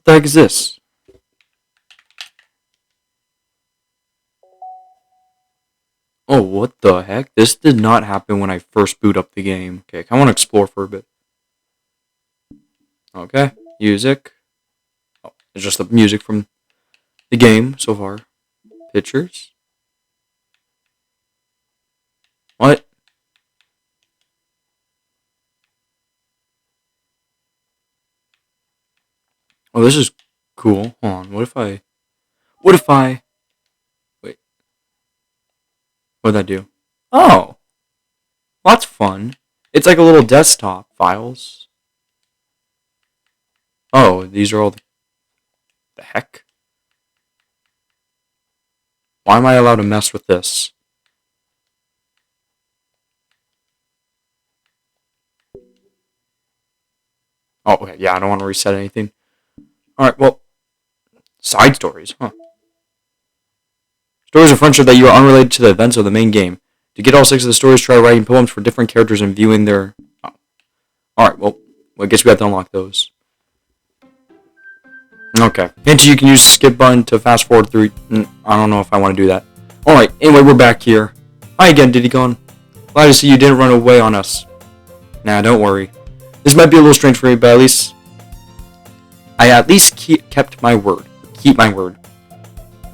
What the heck is this? Oh, what the heck? This did not happen when I first boot up the game. Okay, I want to explore for a bit. Okay, music. Oh, it's just the music from the game so far. Pictures. What? Oh, this is cool. Hold on. What if I... Wait. What did that do? Oh! Well, that's fun. It's like a little desktop files. Oh, these are all the heck? Why am I allowed to mess with this? Oh, okay. Yeah, I don't want to reset anything. Alright, well, side stories, huh? Stories of friendship that you are unrelated to the events of the main game. To get all 6 of the stories, try writing poems for different characters and viewing their... Oh. Alright, well, I guess we have to unlock those. Okay. Hint, you can use the skip button to fast forward through... I don't know if I want to do that. Alright, anyway, we're back here. Hi again, Diddycon. Glad to see you didn't run away on us. Nah, don't worry. This might be a little strange for me, but I at least kept my word. Keep my word.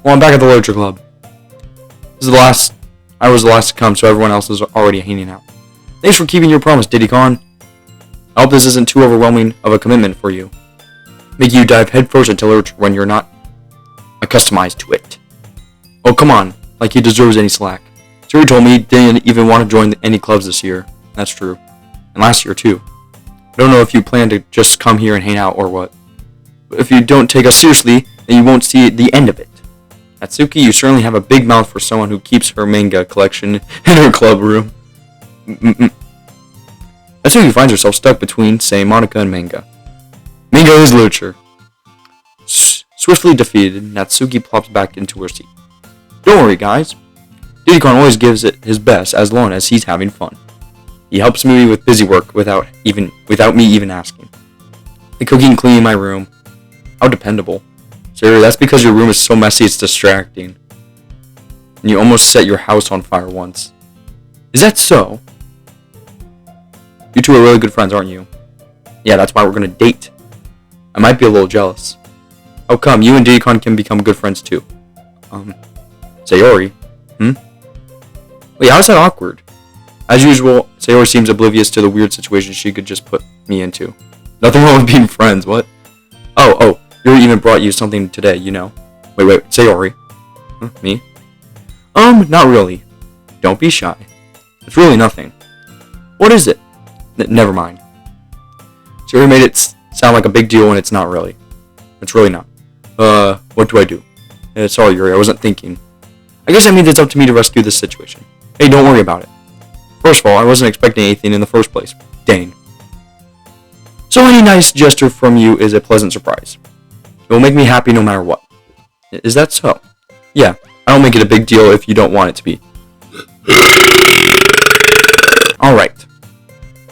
Well, I'm back at the literature club. I was the last to come, so everyone else is already hanging out. Thanks for keeping your promise, Diddycon. I hope this isn't too overwhelming of a commitment for you. Making you dive headfirst into literature when you're not accustomed to it. Oh, come on. Like he deserves any slack. Sayori told me he didn't even want to join any clubs this year. That's true. And last year, too. I don't know if you plan to just come here and hang out or what. But if you don't take us seriously, then you won't see the end of it. Natsuki, you certainly have a big mouth for someone who keeps her manga collection in her club room. Natsuki finds herself stuck between, say, Monica and manga. Manga is literature. Swiftly defeated, Natsuki plops back into her seat. Don't worry, guys. Diddycon always gives it his best as long as he's having fun. He helps me with busy work without me even asking. The cooking and cleaning my room. How dependable. Sayori, that's because your room is so messy it's distracting. And you almost set your house on fire once. Is that so? You two are really good friends, aren't you? Yeah, that's why we're gonna date. I might be a little jealous. How come? You and Diddycon can become good friends too. Sayori? Wait, how's that awkward? As usual, Sayori seems oblivious to the weird situation she could just put me into. Nothing wrong with being friends, what? Oh, Yuri even brought you something today, you know. Wait, Sayori. Huh, me? Not really. Don't be shy. It's really nothing. What is it? Never mind. Sayori made it sound like a big deal when it's not really. It's really not. What do I do? Sorry, Yuri, I wasn't thinking. I guess that means it's up to me to rescue this situation. Hey, don't worry about it. First of all, I wasn't expecting anything in the first place. Dang. So any nice gesture from you is a pleasant surprise. It will make me happy no matter what. Is that so? Yeah, I don't make it a big deal if you don't want it to be. Alright.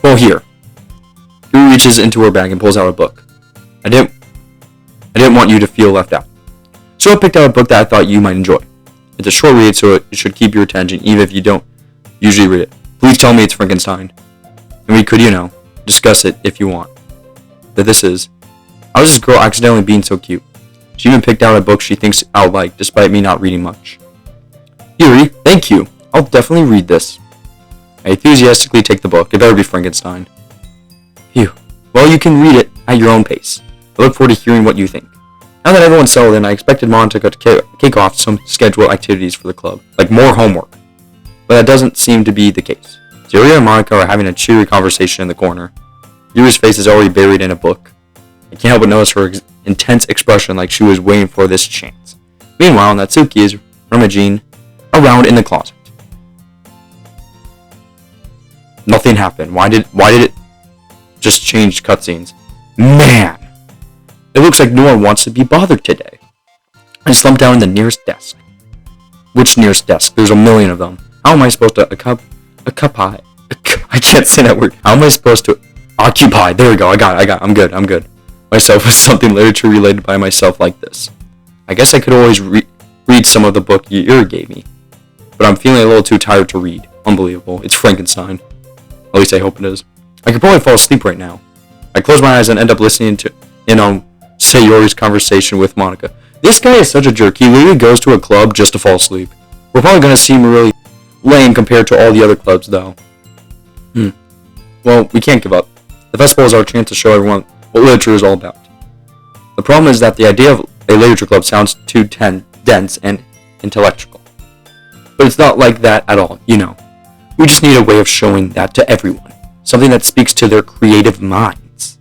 Well, here. Yuri reaches into her bag and pulls out a book. I didn't want you to feel left out. So I picked out a book that I thought you might enjoy. It's a short read, so it should keep your attention, even if you don't usually read it. Please tell me it's Frankenstein. And we could, discuss it if you want. But this is... How is this girl accidentally being so cute? She even picked out a book she thinks I'll like, despite me not reading much. Yuri, thank you. I'll definitely read this. I enthusiastically take the book. It better be Frankenstein. Phew. Well, you can read it at your own pace. I look forward to hearing what you think. Now that everyone's settled in, I expected Monica to kick off some scheduled activities for the club, like more homework. But that doesn't seem to be the case. Sayori and Monica are having a cheery conversation in the corner. Yuri's face is already buried in a book. I can't help but notice her intense expression like she was waiting for this chance. Meanwhile, Natsuki is rummaging around in the closet. Nothing happened. Why did it just change cutscenes? Man! It looks like no one wants to be bothered today. I slumped down in the nearest desk. Which nearest desk? There's a million of them. How am I supposed to occupy? I can't say that word. How am I supposed to occupy? There we go. I got it. I'm good. myself with something literature related by myself like this. I guess I could always read some of the book Yuri gave me, but I'm feeling a little too tired to read. Unbelievable. It's Frankenstein. At least I hope it is. I could probably fall asleep right now. I close my eyes and end up listening to Sayori's conversation with Monica. This guy is such a jerk. He literally goes to a club just to fall asleep. We're probably going to seem really lame compared to all the other clubs, though. Well, we can't give up. The festival is our chance to show everyone what literature is all about. The problem is that the idea of a literature club sounds too dense and intellectual. But it's not like that at all, you know. We just need a way of showing that to everyone. Something that speaks to their creative minds.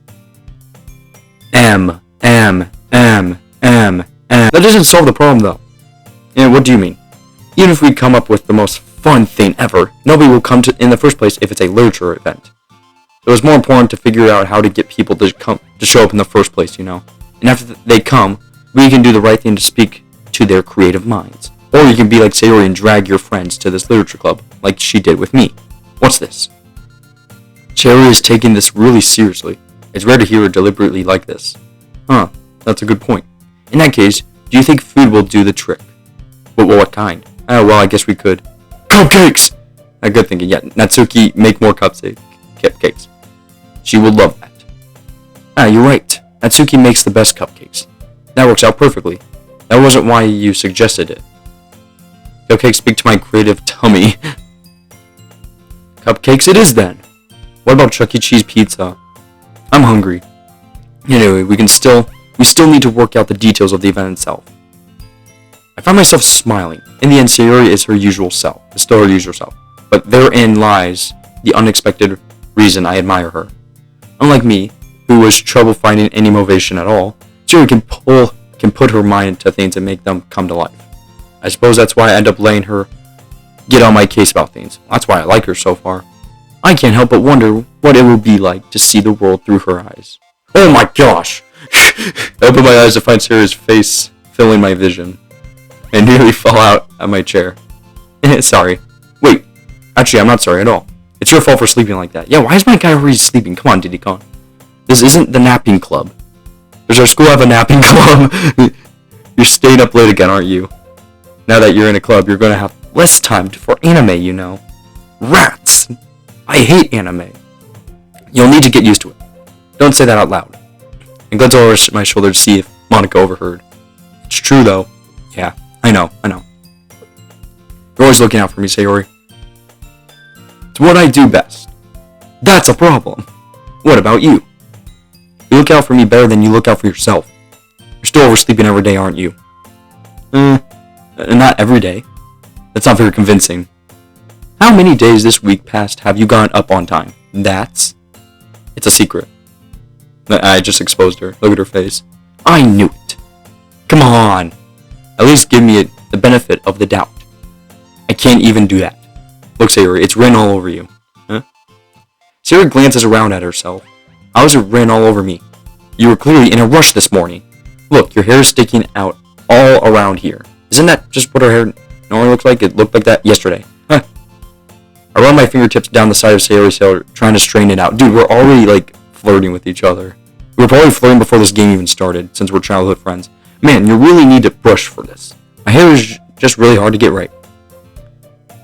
That doesn't solve the problem, though. And what do you mean? Even if we come up with the most fun thing ever, nobody will come to in the first place if it's a literature event. It was more important to figure out how to get people to show up in the first place, you know. And after they come, we can do the right thing to speak to their creative minds. Or you can be like Sayori and drag your friends to this literature club, like she did with me. What's this? Sayori is taking this really seriously. It's rare to hear her deliberately like this. Huh, that's a good point. In that case, do you think food will do the trick? But what kind? Oh, well, I guess we could. Cupcakes! Good thinking, yeah. Natsuki, make more cupcakes. She will love that. You're right. Natsuki makes the best cupcakes. That works out perfectly. That wasn't why you suggested it. Cupcakes speak to my creative tummy. Cupcakes it is then. What about Chuck E. Cheese pizza? I'm hungry. Anyway, we still need to work out the details of the event itself. I find myself smiling. In the end, Sayori is her usual self. Is still her usual self. But therein lies the unexpected reason I admire her. Unlike me, who was trouble finding any motivation at all, Sayori can put her mind into things and make them come to life. I suppose that's why I end up letting her get on my case about things. That's why I like her so far. I can't help but wonder what it will be like to see the world through her eyes. Oh my gosh! I open my eyes to find Sayori's face filling my vision. I nearly fell out of my chair. Sorry. Wait. Actually, I'm not sorry at all. It's your fault for sleeping like that. Yeah, why is my guy already sleeping? Come on, Diddy-con. This isn't the napping club. Does our school have a napping club? You're staying up late again, aren't you? Now that you're in a club, you're going to have less time for anime, you know. Rats! I hate anime. You'll need to get used to it. Don't say that out loud. I glanced over my shoulder to see if Monica overheard. It's true, though. Yeah, I know. You're always looking out for me, Sayori. It's what I do best. That's a problem. What about you? You look out for me better than you look out for yourself. You're still oversleeping every day, aren't you? Not every day. That's not very convincing. How many days this week past have you gone up on time? It's a secret. I just exposed her. Look at her face. I knew it. Come on. At least give me the benefit of the doubt. I can't even do that. Look, Sayori, it's written all over you. Huh? Sayori glances around at herself. How is it written all over me? You were clearly in a rush this morning. Look, your hair is sticking out all around here. Isn't that just what her hair normally looks like? It looked like that yesterday. Huh. I run my fingertips down the side of Sayori's hair, trying to straighten it out. Dude, we're already, flirting with each other. We were probably flirting before this game even started, since we're childhood friends. Man, you really need to push for this. My hair is just really hard to get right.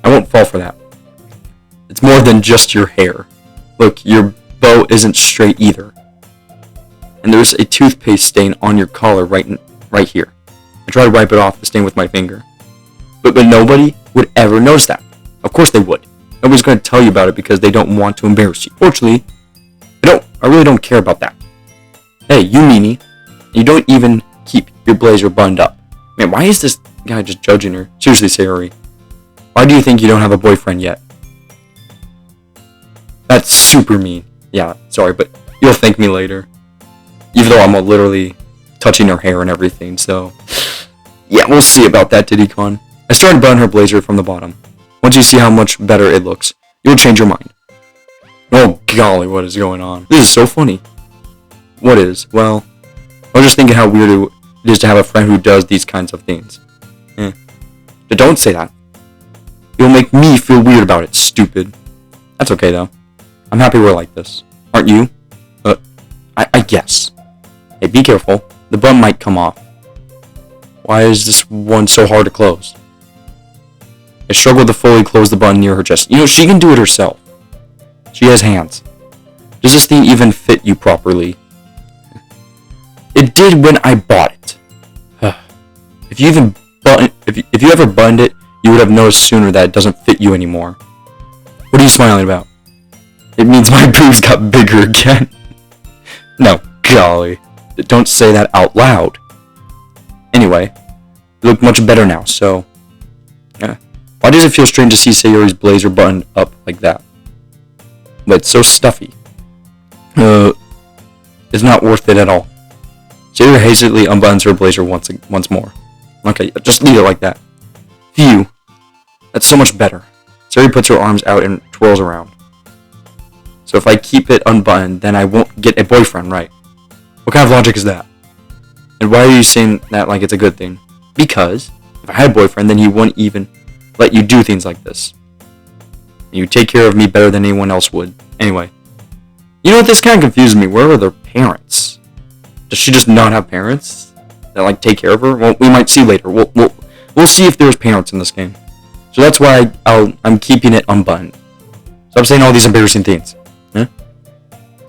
I won't fall for that. It's more than just your hair. Look, your bow isn't straight either. And there's a toothpaste stain on your collar right here. I try to wipe it off the stain with my finger. But nobody would ever notice that. Of course they would. Nobody's going to tell you about it because they don't want to embarrass you. Fortunately, I really don't care about that. Hey, you meanie. You don't even keep your blazer buttoned up. Man, why is this guy just judging her? Seriously, Sayori. Why do you think you don't have a boyfriend yet? That's super mean. Yeah, sorry, but you'll thank me later. Even though I'm literally touching her hair and everything, so... Yeah, we'll see about that, Diddy-con. I started to button her blazer from the bottom. Once you see how much better it looks, you'll change your mind. Oh, golly, what is going on? This is so funny. What is? Well, I was just thinking how weird it is to have a friend who does these kinds of things. But don't say that. You'll make me feel weird about it, stupid. That's okay, though. I'm happy we're like this. Aren't you? I guess. be careful. The button might come off. Why is this one so hard to close? I struggle to fully close the button near her chest. She can do it herself. She has hands. Does this thing even fit you properly? It did when I bought it. If you ever buttoned it, you would have noticed sooner that it doesn't fit you anymore. What are you smiling about? It means my boobs got bigger again. No, golly. Don't say that out loud. Anyway, you look much better now, so... Why does it feel strange to see Sayori's blazer buttoned up like that? But it's so stuffy. It's not worth it at all. Sayori hastily unbuttons her blazer once more. Okay, just leave it like that. Phew. That's so much better. Sayori puts her arms out and twirls around. So if I keep it unbuttoned, then I won't get a boyfriend, right? What kind of logic is that? And why are you saying that like it's a good thing? Because if I had a boyfriend, then he wouldn't even let you do things like this. You take care of me better than anyone else would. Anyway. This kind of confuses me. Where are their parents? Does she just not have parents that take care of her? Well, we might see later. We'll see if there's parents in this game. So that's why I'm keeping it unbuttoned. Stop saying all these embarrassing things. Huh?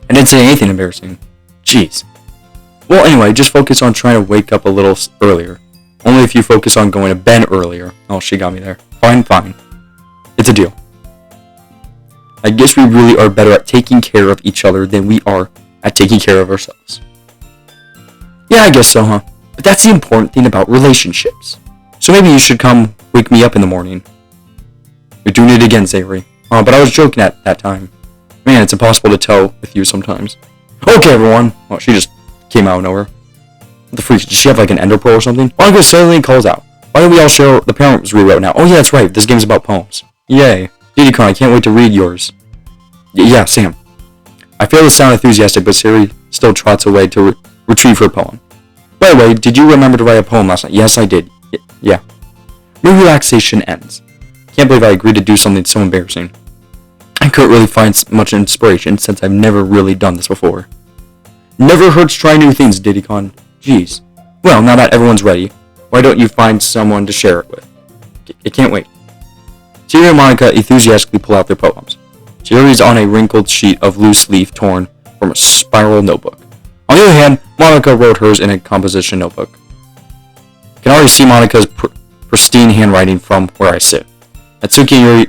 I didn't say anything embarrassing. Jeez. Well, anyway, just focus on trying to wake up a little earlier. Only if you focus on going to bed earlier. Oh, she got me there. Fine. It's a deal. I guess we really are better at taking care of each other than we are at taking care of ourselves. Yeah, I guess so, huh? But that's the important thing about relationships. So maybe you should come wake me up in the morning. You're doing it again, Sayori. Oh, but I was joking at that time. Man, it's impossible to tell with you sometimes. Okay, everyone. Oh, she just came out of nowhere. What the freak? Does she have an ender pearl or something? Monica suddenly calls out. Why don't we all share the parents rewrote now? Oh yeah, that's right. This game's about poems. Yay. Diddy-con, I can't wait to read yours. Yeah, Sam. I feel to sound enthusiastic, but Sayori still trots away to retrieve her poem. By the way, did you remember to write a poem last night? Yes, I did. Yeah. My relaxation ends. Can't believe I agreed to do something so embarrassing. I couldn't really find much inspiration since I've never really done this before. Never hurts trying new things, Diddy-con. Jeez. Well, now that everyone's ready, why don't you find someone to share it with? I can't wait. Sayori and Monica enthusiastically pull out their poems. Sayori's on a wrinkled sheet of loose leaf torn from a spiral notebook. On the other hand, Monica wrote hers in a composition notebook. I can already see Monica's pristine handwriting from where I sit. Natsuki and Yuri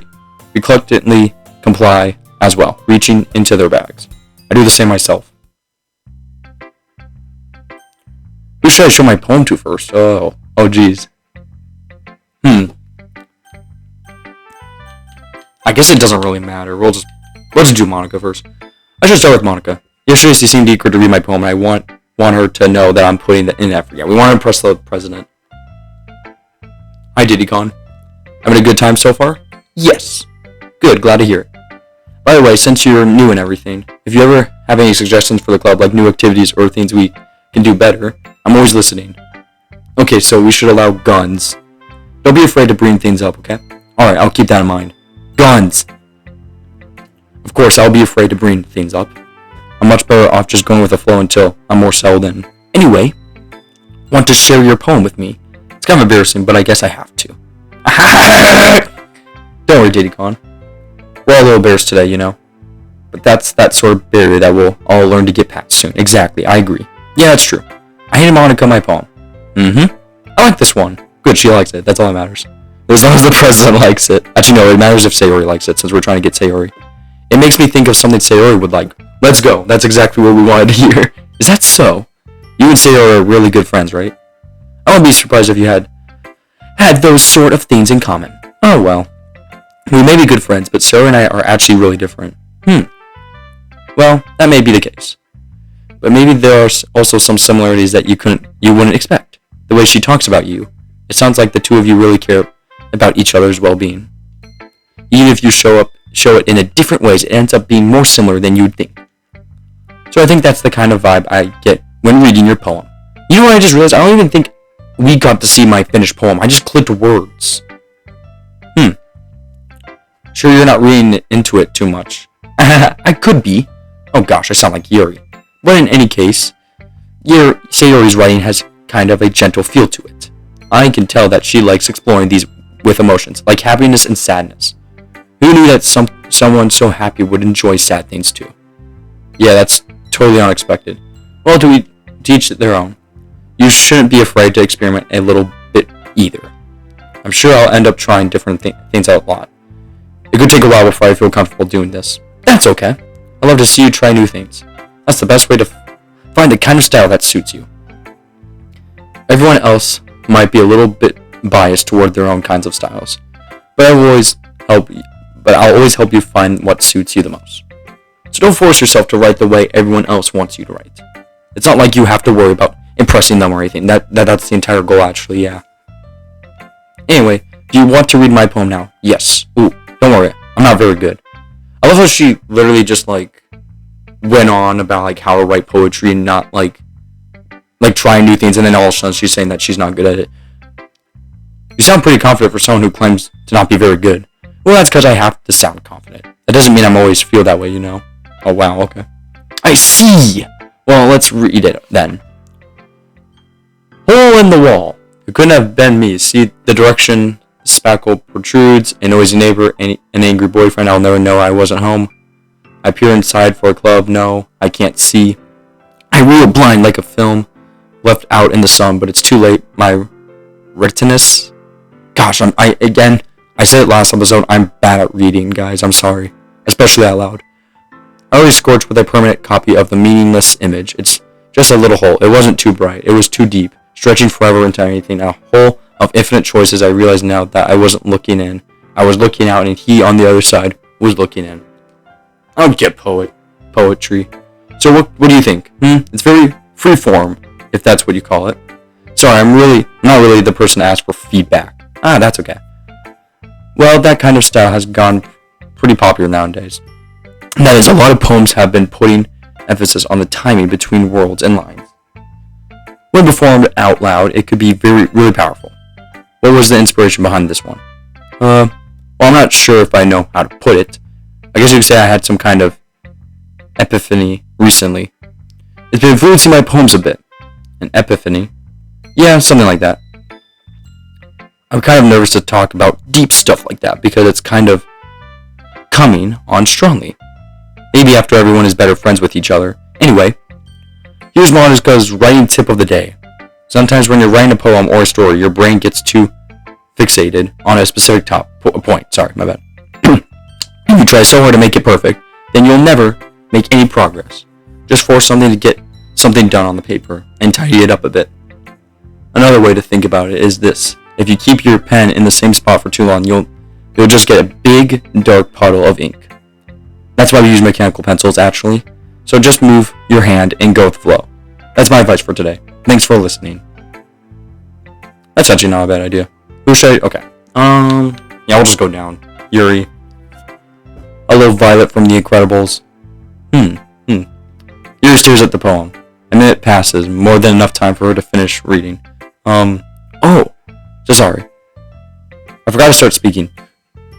reluctantly comply as well, reaching into their bags. I do the same myself. Who should I show my poem to first? Oh geez. I guess it doesn't really matter. We'll just do Monica first. I should start with Monica. Yesterday she seemed eager to read my poem, and I want her to know that I'm putting in effort. Yeah, we want to impress the president. Hi, Diddy-con. Having a good time so far? Yes. Good, glad to hear it. By the way, since you're new and everything, if you ever have any suggestions for the club, like new activities or things we can do better, I'm always listening. Okay, so we should allow guns. Don't be afraid to bring things up, okay? Alright, I'll keep that in mind. Guns! Of course, I'll be afraid to bring things up. I'm much better off just going with the flow until I'm more settled in. Anyway, want to share your poem with me? It's kind of embarrassing, but I guess I have to. Don't worry, Diddy-con. We're all a little embarrassed today, you know? But that's that sort of barrier that we'll all learn to get past soon. Exactly, I agree. Yeah, that's true. I handed Monica my poem. I like this one. Good, she likes it. That's all that matters. As long as the president likes it. Actually, no, it matters if Sayori likes it, since we're trying to get Sayori. It makes me think of something Sayori would like. Let's go. That's exactly what we wanted to hear. Is that so? You and Sayori are really good friends, right? I wouldn't be surprised if you had those sort of things in common. Oh, well. We may be good friends, but Sayori and I are actually really different. Well, that may be the case. But maybe there are also some similarities that you wouldn't expect. The way she talks about you. It sounds like the two of you really care about each other's well-being. Even if you show it in a different ways, it ends up being more similar than you'd think. So I think that's the kind of vibe I get when reading your poem. You know what I just realized? I don't even think we got to see my finished poem. I just clicked words. Sure you're not reading into it too much. I could be. Oh gosh, I sound like Yuri. But in any case, Sayori's writing has kind of a gentle feel to it. I can tell that she likes exploring these with emotions, like happiness and sadness. Who knew that someone so happy would enjoy sad things too? Yeah, that's totally unexpected. Well, to each their own. You shouldn't be afraid to experiment a little bit either. I'm sure I'll end up trying different things out a lot. It could take a while before I feel comfortable doing this. That's okay. I love to see you try new things. That's the best way to find the kind of style that suits you. Everyone else might be a little bit biased toward their own kinds of styles, but I'll always help you find what suits you the most. So don't force yourself to write the way everyone else wants you to write. It's not like you have to worry about impressing them or anything. That's the entire goal, actually, yeah. Anyway, do you want to read my poem now? Yes. Ooh, don't worry, I'm not very good. I love how she literally just, went on about, how to write poetry and not, trying new things, and then all of a sudden she's saying that she's not good at it. You sound pretty confident for someone who claims to not be very good. Well, that's because I have to sound confident. That doesn't mean I'm always feel that way, you know? Oh, wow, okay. I see! Well, let's read it, then. Hole in the wall. It couldn't have been me. See the direction the spackle protrudes, a noisy neighbor, an angry boyfriend. I'll never know I wasn't home. I peer inside for a club. No, I can't see. I reel blind like a film left out in the sun, but it's too late. My retinas. Gosh, I said it last episode. I'm bad at reading, guys. I'm sorry, especially out loud. I always scorched with a permanent copy of the meaningless image. It's just a little hole. It wasn't too bright. It was too deep, stretching forever into anything. A hole of infinite choices. I realize now that I wasn't looking in. I was looking out, and he on the other side was looking in. I don't get poetry. So what do you think? It's very free form, if that's what you call it. Sorry, I'm not really the person to ask for feedback. That's okay. Well, that kind of style has gone pretty popular nowadays. That is, a lot of poems have been putting emphasis on the timing between words and lines. When performed out loud, it could be really powerful. What was the inspiration behind this one? Well, I'm not sure if I know how to put it. I guess you could say I had some kind of epiphany recently. It's been influencing my poems a bit. An epiphany? Yeah, something like that. I'm kind of nervous to talk about deep stuff like that because it's kind of coming on strongly. Maybe after everyone is better friends with each other. Anyway, here's Monica's writing tip of the day. Sometimes when you're writing a poem or a story, your brain gets too fixated on a specific point. Sorry, my bad. If you try so hard to make it perfect, then you'll never make any progress. Just force something to get something done on the paper and tidy it up a bit. Another way to think about it is this. If you keep your pen in the same spot for too long, you'll just get a big, dark puddle of ink. That's why we use mechanical pencils, actually. So just move your hand and go with the flow. That's my advice for today. Thanks for listening. That's actually not a bad idea. Who should I? Okay. Yeah, I'll just go down. Yuri. A little Violet from The Incredibles. Yuri stares at the poem. A minute passes, more than enough time for her to finish reading. So sorry. I forgot to start speaking.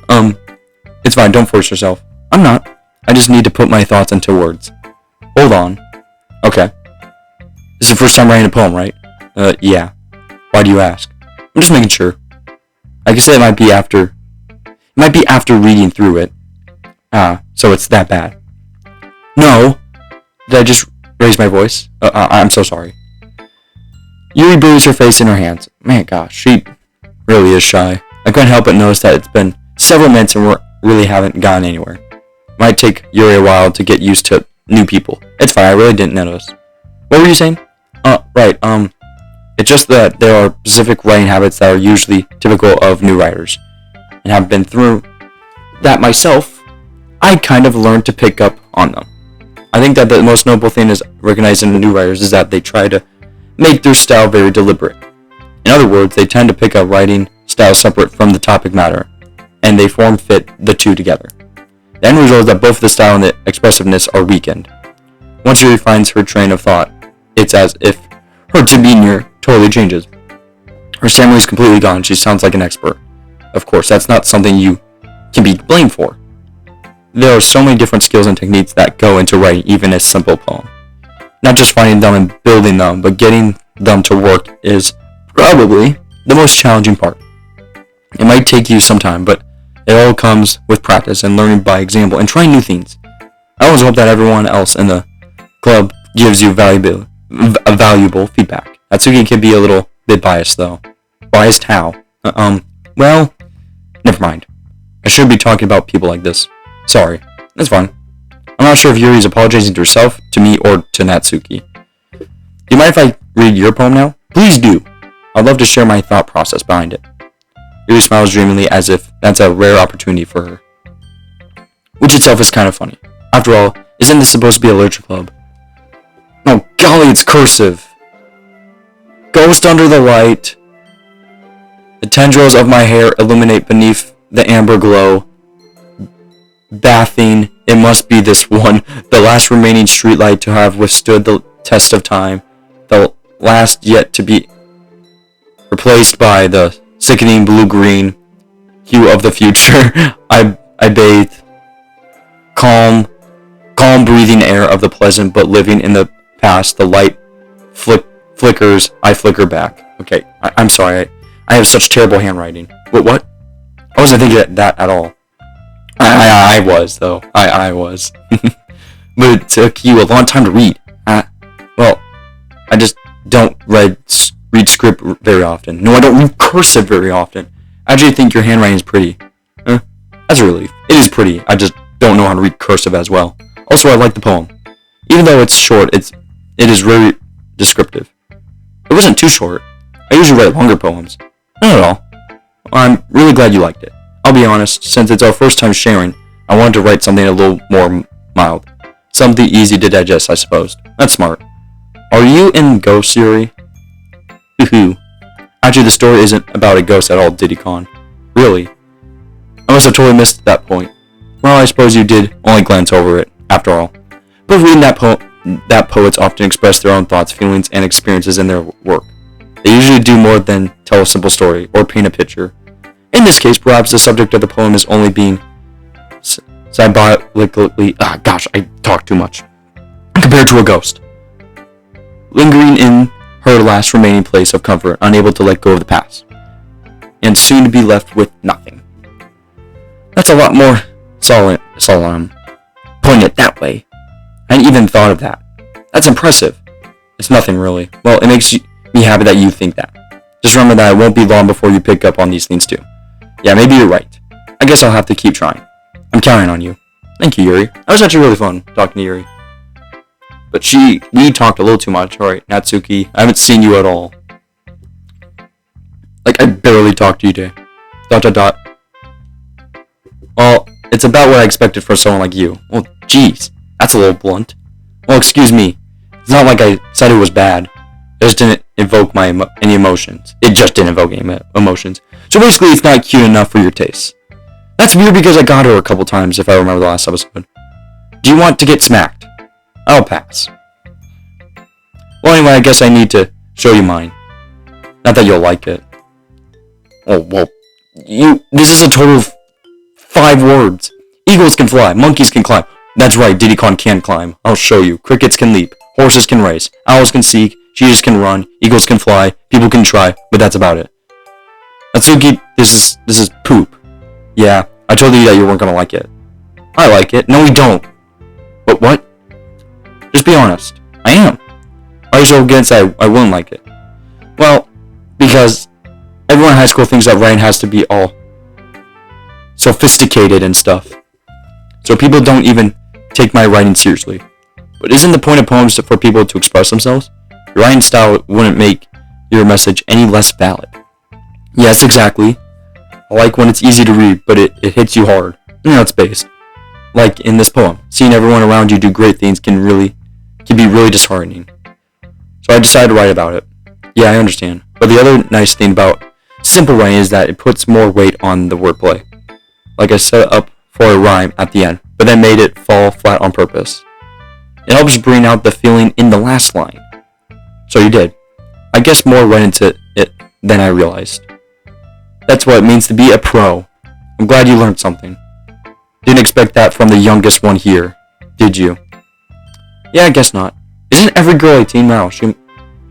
It's fine, don't force yourself. I'm not. I just need to put my thoughts into words. Hold on. Okay. This is the first time writing a poem, right? Yeah. Why do you ask? I'm just making sure. I guess it might be after reading through it. So it's that bad. No. Did I just raise my voice? I'm so sorry. Yuri buries her face in her hands. Man, gosh, she really is shy. I couldn't help but notice that it's been several minutes and we really haven't gone anywhere. Might take Yuri a while to get used to new people. It's fine, I really didn't notice. What were you saying? Right, it's just that there are specific writing habits that are usually typical of new writers. And have been through that myself, I kind of learned to pick up on them. I think that the most noble thing is recognizing the new writers is that they try to make their style very deliberate. In other words, they tend to pick a writing style separate from the topic matter, and they form fit the two together. The end result is that both the style and the expressiveness are weakened. Once Yuri finds her train of thought, it's as if her demeanor totally changes. Her stammer is completely gone. She sounds like an expert. Of course, that's not something you can be blamed for. There are so many different skills and techniques that go into writing even a simple poem. Not just finding them and building them, but getting them to work is probably the most challenging part. It might take you some time, but it all comes with practice and learning by example and trying new things. I always hope that everyone else in the club gives you valuable feedback. Natsuki can be a little bit biased, though. Biased how? Well, never mind. I shouldn't be talking about people like this. Sorry. That's fine. I'm not sure if Yuri's apologizing to herself, to me, or to Natsuki. Do you mind if I read your poem now? Please do. I'd love to share my thought process behind it. Yuri smiles dreamily as if that's a rare opportunity for her. Which itself is kind of funny. After all, isn't this supposed to be a literature club? Oh golly, it's cursive. Ghost under the light. The tendrils of my hair illuminate beneath the amber glow. Bathing, it must be this one, the last remaining streetlight to have withstood the test of time, the last yet to be replaced by the sickening blue-green hue of the future. I bathe, calm breathing air of the present, but living in the past. The light flickers, I flicker back. Okay, I'm sorry, I have such terrible handwriting. What? I wasn't thinking that at all. I was, though. I was. But it took you a long time to read. Well, I just don't read script very often. No, I don't read cursive very often. I actually think your handwriting is pretty. That's a relief. It is pretty. I just don't know how to read cursive as well. Also, I like the poem. Even though it's short, it is very descriptive. It wasn't too short. I usually write longer poems. Not at all. I'm really glad you liked it. I'll be honest, since it's our first time sharing, I wanted to write something a little more mild. Something easy to digest, I suppose. That's smart. Are you in Ghost, Yuri? Hoo-hoo. Actually, the story isn't about a ghost at all, Diddy-con. Really? I must have totally missed that point. Well, I suppose you did only glance over it, after all. But reading that poets often express their own thoughts, feelings, and experiences in their work. They usually do more than tell a simple story, or paint a picture. In this case, perhaps the subject of the poem is only being symbolically, I talk too much, compared to a ghost, lingering in her last remaining place of comfort, unable to let go of the past, and soon to be left with nothing. That's a lot more solemn. Putting it that way. I hadn't even thought of that. That's impressive. It's nothing really. Well, it makes me happy that you think that. Just remember that it won't be long before you pick up on these things too. Yeah, maybe you're right. I guess I'll have to keep trying. I'm counting on you. Thank you, Yuri. That was actually really fun, talking to Yuri. But we talked a little too much. Alright, Natsuki, I haven't seen you at all. Like, I barely talked to you today. ... Well, it's about what I expected for someone like you. Well, jeez, that's a little blunt. Well, excuse me. It's not like I said it was bad. It just didn't evoke any emotions. It just didn't evoke any emotions. So basically, it's not cute enough for your taste. That's weird because I got her a couple times, if I remember the last episode. Do you want to get smacked? I'll pass. Well, anyway, I guess I need to show you mine. Not that you'll like it. Oh, well, this is a total of 5 words. Eagles can fly, monkeys can climb. That's right, Diddy-con can climb. I'll show you. Crickets can leap, horses can race, owls can seek, cheetahs can run, eagles can fly, people can try, but that's about it. Natsuki, this is poop. Yeah, I told you that you weren't gonna like it. I like it. No, we don't. But what? Just be honest. I am. Why are you so against that I wouldn't like it? Well, because everyone in high school thinks that writing has to be all sophisticated and stuff. So people don't even take my writing seriously. But isn't the point of poems for people to express themselves? Your writing style wouldn't make your message any less valid. Yes, exactly. I like when it's easy to read, but it hits you hard. It's based. Like in this poem, seeing everyone around you do great things can be really disheartening. So I decided to write about it. Yeah, I understand. But the other nice thing about simple writing is that it puts more weight on the wordplay. Like I set up for a rhyme at the end, but then made it fall flat on purpose. It helps bring out the feeling in the last line. So you did. I guess more went into it than I realized. That's what it means to be a pro. I'm glad you learned something. Didn't expect that from the youngest one here, did you? Yeah, I guess not. Isn't every girl 18 now? She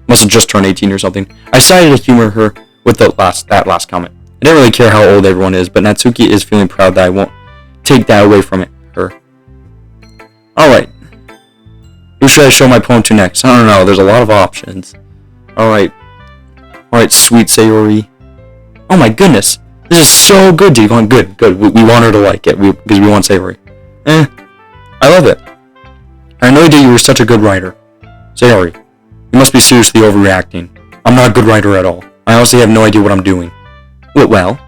must have just turned 18 or something. I decided to humor her with that last comment. I didn't really care how old everyone is, but Natsuki is feeling proud that I won't take that away from her. Alright. Who should I show my poem to next? I don't know, there's a lot of options. Alright, sweet Sayori. Oh my goodness. This is so good, Digimon. Good. We want her to like it, because we want Sayori. I love it. I had no idea you were such a good writer. Sayori, you must be seriously overreacting. I'm not a good writer at all. I honestly have no idea what I'm doing. Well,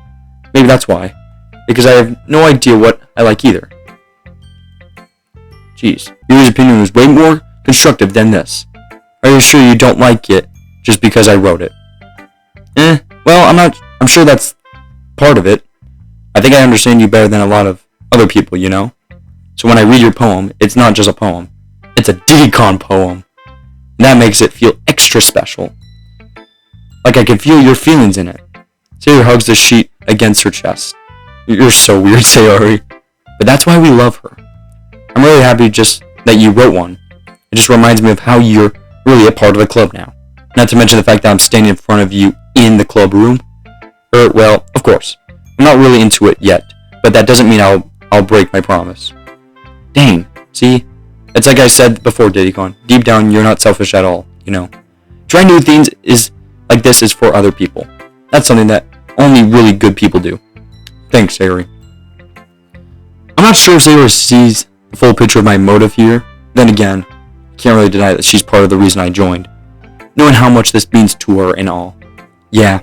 maybe that's why. Because I have no idea what I like either. Jeez, Yuri's opinion was way more constructive than this. Are you sure you don't like it just because I wrote it? Well, I'm sure that's part of it. I think I understand you better than a lot of other people, you know? So when I read your poem, it's not just a poem. It's a Digicon poem. And that makes it feel extra special. Like I can feel your feelings in it. Sayori hugs the sheet against her chest. You're so weird, Sayori. But that's why we love her. I'm really happy just that you wrote one. It just reminds me of how you're really a part of the club now. Not to mention the fact that I'm standing in front of you in the club room. Well, of course. I'm not really into it yet, but that doesn't mean I'll break my promise. Dang, see? It's like I said before, Diddycon. Deep down, you're not selfish at all, you know? Trying new things is for other people. That's something that only really good people do. Thanks, Sayori. I'm not sure if Sayori sees the full picture of my motive here. Then again, I can't really deny that she's part of the reason I joined. Knowing how much this means to her and all. Yeah.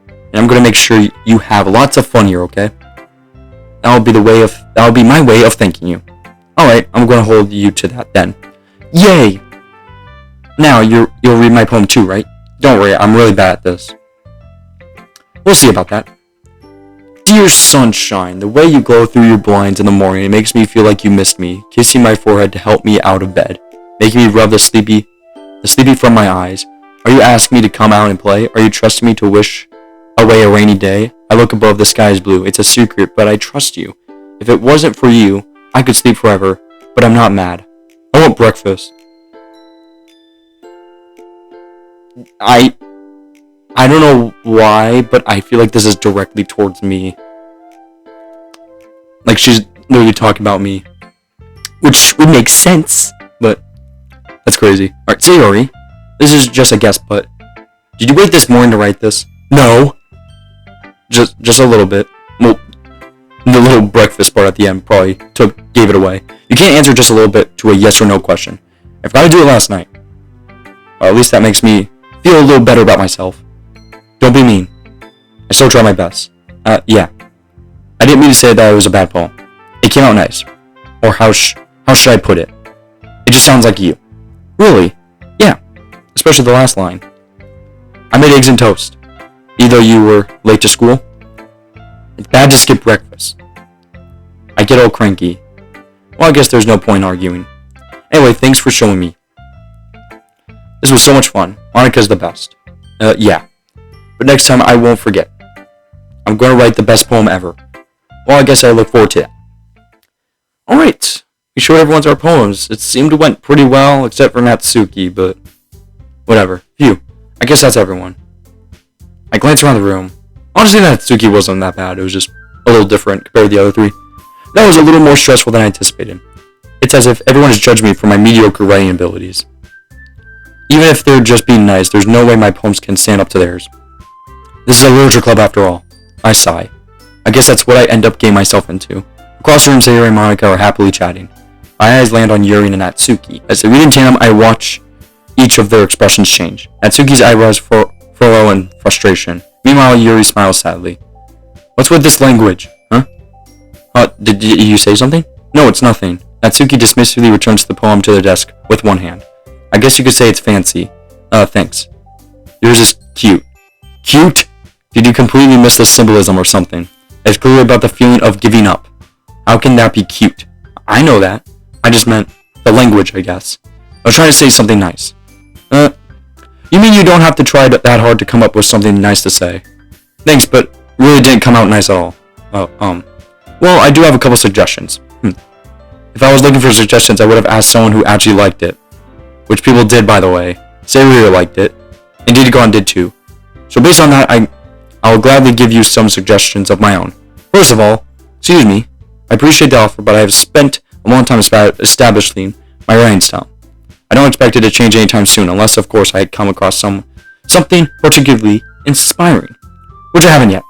And I'm gonna make sure you have lots of fun here, okay? That'll be my way of thanking you. Alright, I'm gonna hold you to that then. Yay! Now, you'll read my poem too, right? Don't worry, I'm really bad at this. We'll see about that. Dear sunshine, the way you glow through your blinds in the morning, it makes me feel like you missed me, kissing my forehead to help me out of bed, making me rub the sleepy from my eyes. Are you asking me to come out and play? Are you trusting me to wish away a rainy day? I look above, the sky is blue. It's a secret, but I trust you. If it wasn't for you, I could sleep forever, but I'm not mad. I want breakfast. I don't know why, but I feel like this is directly towards me. Like she's literally talking about me. Which would make sense, but that's crazy. Alright, Sayori, this is just a guess, but did you wait this morning to write this? No. Just a little bit. Well, the little breakfast part at the end probably gave it away. You can't answer just a little bit to a yes or no question. I forgot to do it last night. Or at least that makes me feel a little better about myself. Don't be mean. I still try my best. Yeah. I didn't mean to say that it was a bad poem. It came out nice. Or how should I put it? It just sounds like you. Really? Yeah. Especially the last line. I made eggs and toast. Even though you were late to school. It's bad to skip breakfast. I get all cranky. Well, I guess there's no point arguing. Anyway, thanks for showing me. This was so much fun. Monika's the best. Yeah. But next time I won't forget. I'm going to write the best poem ever. Well, I guess I look forward to that. Alright. We showed everyone our poems. It seemed it went pretty well, except for Natsuki, but whatever. Phew. I guess that's everyone. I glanced around the room. Honestly, Natsuki wasn't that bad. It was just a little different compared to the other three. That was a little more stressful than I anticipated. It's as if everyone has judged me for my mediocre writing abilities. Even if they're just being nice, there's no way my poems can stand up to theirs. This is a literature club after all. I sigh. I guess that's what I end up getting myself into. Across the room, Sayori and Monika are happily chatting. My eyes land on Yuri and Natsuki. As they read in tandem, I watch each of their expressions change. Natsuki's eyebrows furrow in frustration. Meanwhile, Yuri smiles sadly. What's with this language? Huh? Did you say something? No, it's nothing. Natsuki dismissively returns the poem to their desk with one hand. I guess you could say it's fancy. Thanks. Yours is cute. Cute? Did you completely miss the symbolism or something? It's clearly about the feeling of giving up. How can that be cute? I know that. I just meant the language, I guess. I was trying to say something nice. You mean you don't have to try that hard to come up with something nice to say? Thanks, but really didn't come out nice at all. Well, I do have a couple suggestions. If I was looking for suggestions, I would have asked someone who actually liked it. which people did, by the way. Sayori liked it, and Didikon did too. So based on that, I'll gladly give you some suggestions of my own. First of all, excuse me, I appreciate the offer, but I have spent a long time establishing my writing style. I don't expect it to change anytime soon, unless, of course, I come across something particularly inspiring, which I haven't yet.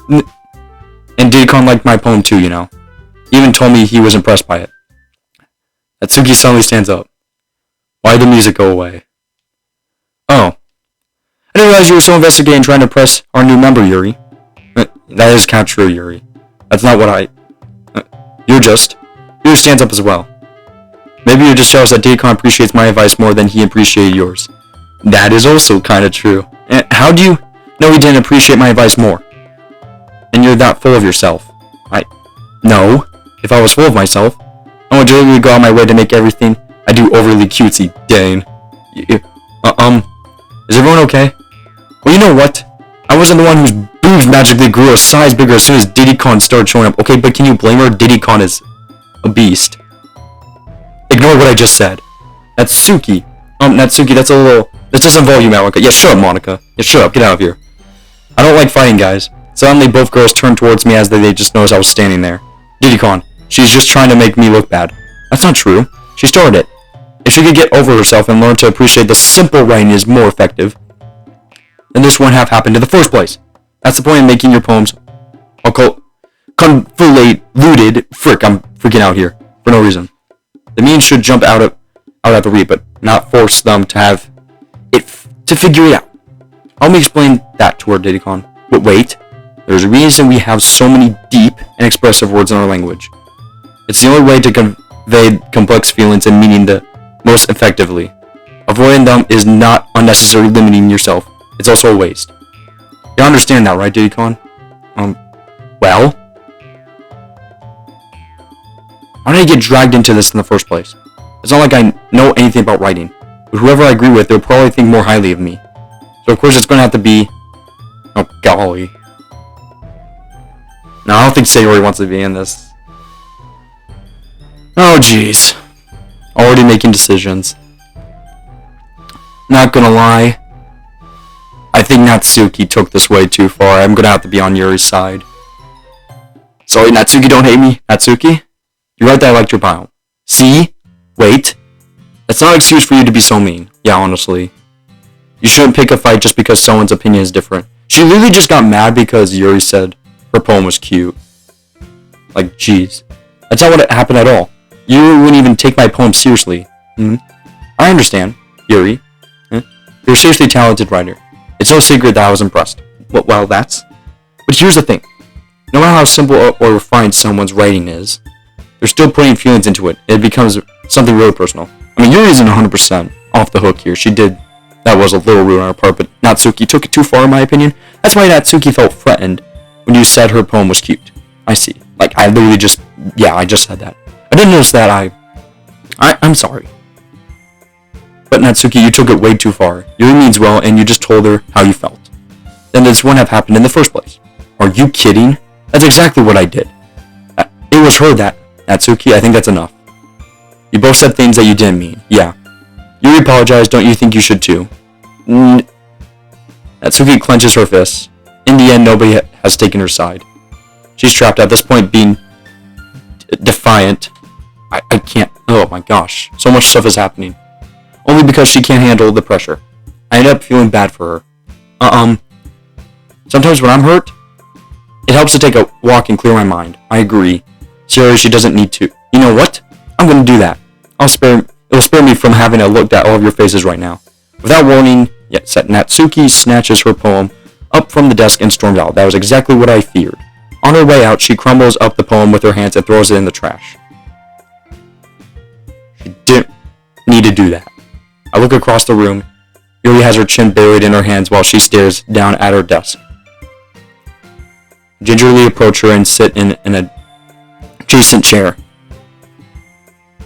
And Didikon liked my poem too, you know. He even told me he was impressed by it. Natsuki suddenly stands up. Why did the music go away? Oh. I didn't realize you were so invested in trying to impress our new member, Yuri. That is kind of true, Yuri. That's not what Yuri stands up as well. Maybe you're just jealous that Didikon appreciates my advice more than he appreciated yours. That is also kind of true. And how do you know he didn't appreciate my advice more? And you're that full of yourself. No. If I was full of myself, I would literally go out my way to make everything I do overly cutesy, dang. Is everyone okay? Well, you know what? I wasn't the one whose boobs magically grew a size bigger as soon as Didikon started showing up. Okay, but can you blame her? Didikon is a beast. Ignore what I just said. Natsuki. Natsuki, that doesn't involve you, Monica. Yeah, shut up, Monica. Yeah, shut up. Get out of here. I don't like fighting, guys. Suddenly, both girls turned towards me as they just noticed I was standing there. Didikon, she's just trying to make me look bad. That's not true. She started it. If she could get over herself and learn to appreciate the simple writing is more effective, then this wouldn't have happened in the first place. That's the point of making your poems convoluted. Frick, I'm freaking out here for no reason. The means should jump out at the read, but not force them to have it to figure it out. Help me explain that to her, Didikon. But wait, there's a reason we have so many deep and expressive words in our language. It's the only way to convey complex feelings and meaning the most effectively. Avoiding them is not unnecessarily limiting yourself. It's also a waste. You understand that, right, Didikon? Well? How did I get dragged into this in the first place? It's not like I know anything about writing. But whoever I agree with, they'll probably think more highly of me. So of course it's going to have to be... Oh, golly. No, I don't think Sayori wants to be in this. Oh, jeez. Already making decisions. Not gonna lie. I think Natsuki took this way too far. I'm gonna have to be on Yuri's side. Sorry, Natsuki, don't hate me. Natsuki? You're right that I liked your bio. See? Wait. That's not an excuse for you to be so mean. Yeah, honestly. You shouldn't pick a fight just because someone's opinion is different. She literally just got mad because Yuri said her poem was cute. Like, jeez. That's not what happened at all. Yuri wouldn't even take my poem seriously. I understand, Yuri. You're a seriously talented writer. It's no secret that I was impressed. Well, that's... But here's the thing. No matter how simple or refined someone's writing is, they're still putting feelings into it. It becomes something really personal. I mean, Yuri isn't 100% off the hook here. She did... That was a little rude on her part, but Natsuki took it too far in my opinion. That's why Natsuki felt threatened when you said her poem was cute. I see. Like, I literally just... Yeah, I just said that. I didn't notice that. I'm sorry. But Natsuki, you took it way too far. Yuri means well, and you just told her how you felt. Then this wouldn't have happened in the first place. Are you kidding? That's exactly what I did. It was her that... Natsuki, I think that's enough. You both said things that you didn't mean. Yeah. Yuri apologized, don't you think you should too? Natsuki clenches her fists. In the end, nobody has taken her side. She's trapped at this point, being defiant. I can't... Oh my gosh. So much stuff is happening. Only because she can't handle the pressure. I end up feeling bad for her. Sometimes when I'm hurt, it helps to take a walk and clear my mind. I agree. Sayori, she doesn't need to. You know what? I'm gonna do that. It'll spare me from having to look at all of your faces right now. Without warning, Natsuki snatches her poem up from the desk and storms out. That was exactly what I feared. On her way out, she crumbles up the poem with her hands and throws it in the trash. She didn't need to do that. I look across the room. Yuri has her chin buried in her hands while she stares down at her desk. I gingerly approach her and sit in an adjacent chair.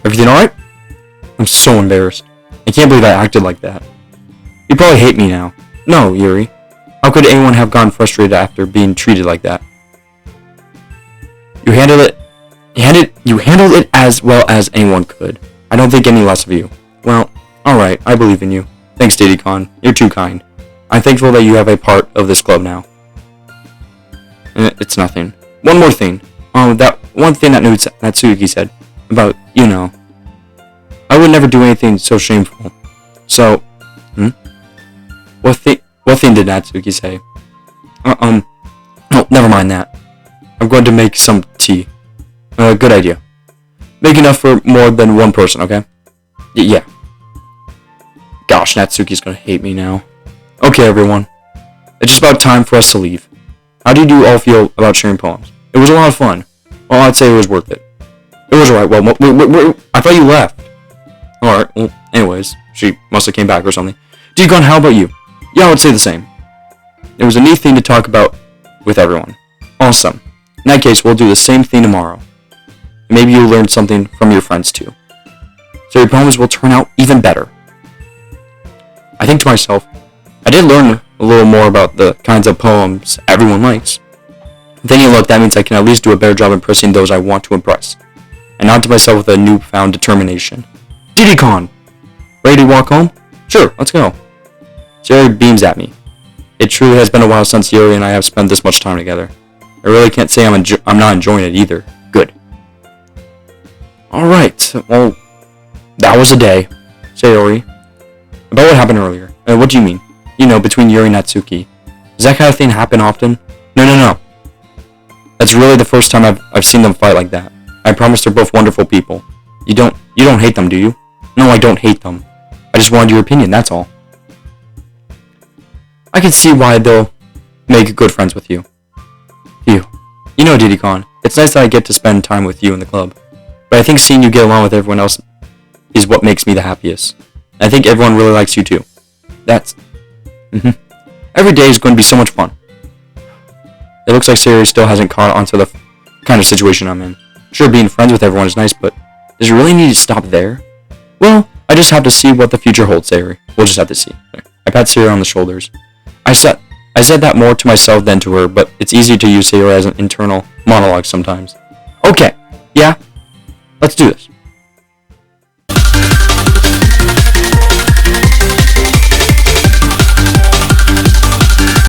Everything alright? I'm so embarrassed. I can't believe I acted like that. You probably hate me now. No, Yuri. How could anyone have gotten frustrated after being treated like that? You handled it as well as anyone could. I don't think any less of you. Well, Alright, I believe in you. Thanks, Diddy-con. You're too kind. I'm thankful that you have a part of this club now. It's nothing. One more thing. That one thing that Natsuki said about, I would never do anything so shameful. So, What thing did Natsuki say? Oh, never mind that. I'm going to make some tea. Good idea. Make enough for more than one person, okay? Yeah. Gosh, Natsuki's gonna hate me now. Okay, everyone. It's just about time for us to leave. How did you all feel about sharing poems? It was a lot of fun. Well, I'd say it was worth it. It was alright. Well, I thought you left. Alright, well, anyways. She must have came back or something. Deacon, how about you? Yeah, I would say the same. It was a neat thing to talk about with everyone. Awesome. In that case, we'll do the same thing tomorrow. Maybe you'll learn something from your friends too. So your poems will turn out even better. I think to myself, I did learn a little more about the kinds of poems everyone likes. Thinking, look, that means I can at least do a better job impressing those I want to impress. And nod to myself with a newfound determination. Diddy-con! Ready to walk home? Sure, let's go. Sayori beams at me. It truly has been a while since Sayori and I have spent this much time together. I really can't say I'm not enjoying it either. Good. Alright, well, that was a day. Sayori. About what happened earlier. What do you mean? Between Yuri and Natsuki. Does that kind of thing happen often? No. That's really the first time I've seen them fight like that. I promise they're both wonderful people. You don't hate them, do you? No, I don't hate them. I just wanted your opinion, that's all. I can see why they'll make good friends with you. Diddy-con, it's nice that I get to spend time with you in the club. But I think seeing you get along with everyone else is what makes me the happiest. I think everyone really likes you too. Every day is going to be so much fun. It looks like Sayori still hasn't caught on to the kind of situation I'm in. Sure, being friends with everyone is nice, but does it really need to stop there? Well, I just have to see what the future holds, Sayori. We'll just have to see. I pat Sayori on the shoulders. I said that more to myself than to her, but it's easy to use Sayori as an internal monologue sometimes. Okay, yeah, let's do this.